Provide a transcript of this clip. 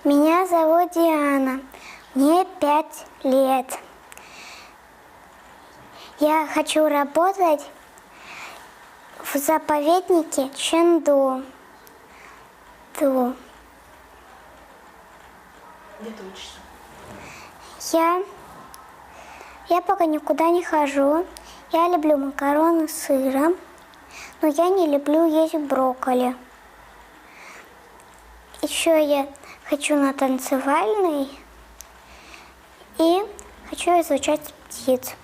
Меня зовут Диана, мне 5 лет. Я хочу работать в заповеднике Чэнду. Где ты учишься? Я пока никуда не хожу. Я люблю макароны с сыром, но я не люблю есть брокколи. Еще я хочу на танцевальный и хочу изучать птиц.